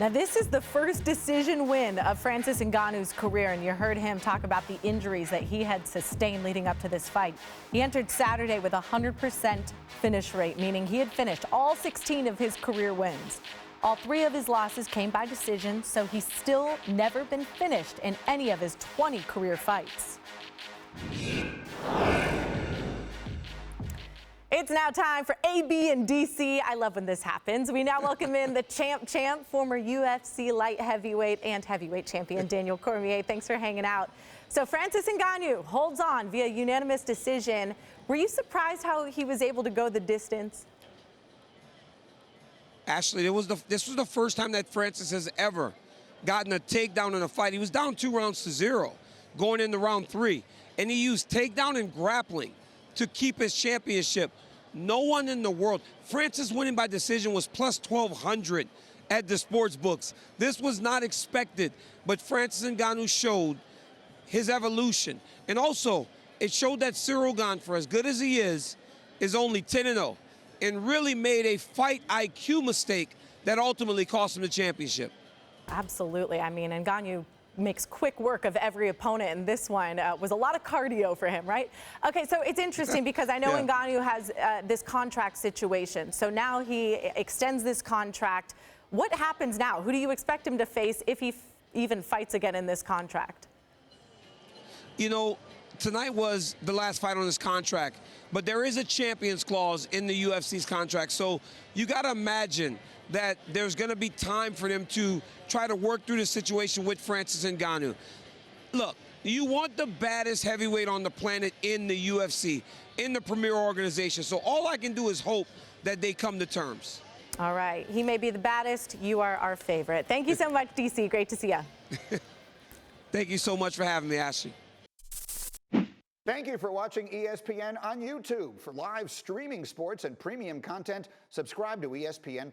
Now, this is the first decision win of Francis Ngannou's career, and you heard him talk about the injuries that he had sustained leading up to this fight. He entered Saturday with a 100% finish rate, meaning he had finished all 16 of his career wins. All 3 of his losses came by decision, so he's still never been finished in any of his 20 career fights. It's now time for AB and DC. I love when this happens. We now welcome in the champ, former UFC light heavyweight and heavyweight champion Daniel Cormier. Thanks for hanging out. So Francis Ngannou holds on via unanimous decision. Were you surprised how he was able to go the distance? Ashley, this was the first time that Francis has ever gotten a takedown in a fight. He was down 2-0 going into round 3, and he used takedown and grappling to keep his championship. No one in the world. Francis winning by decision was plus 1,200 at the sports books. This was not expected, but Francis Ngannou showed his evolution. And also, it showed that Ciryl Gane, for as good as he is only 10-0, and really made a fight IQ mistake that ultimately cost him the championship. Absolutely. I mean, Ngannou makes quick work of every opponent, and this one was a lot of cardio for him, right? Okay, so it's interesting because I know Yeah. Ngannou has this contract situation. So now he extends this contract. What happens now? Who do you expect him to face if he even fights again in this contract? You know, tonight was the last fight on this contract, but there is a champions clause in the UFC's contract. So you got to imagine that there's going to be time for them to try to work through the situation with Francis Ngannou. Look, you want the baddest heavyweight on the planet in the UFC, in the premier organization. So all I can do is hope that they come to terms. All right. He may be the baddest. You are our favorite. Thank you so much, DC. Great to see you. Thank you so much for having me, Ashley. Thank you for watching ESPN on YouTube. For live streaming sports and premium content, subscribe to ESPN+.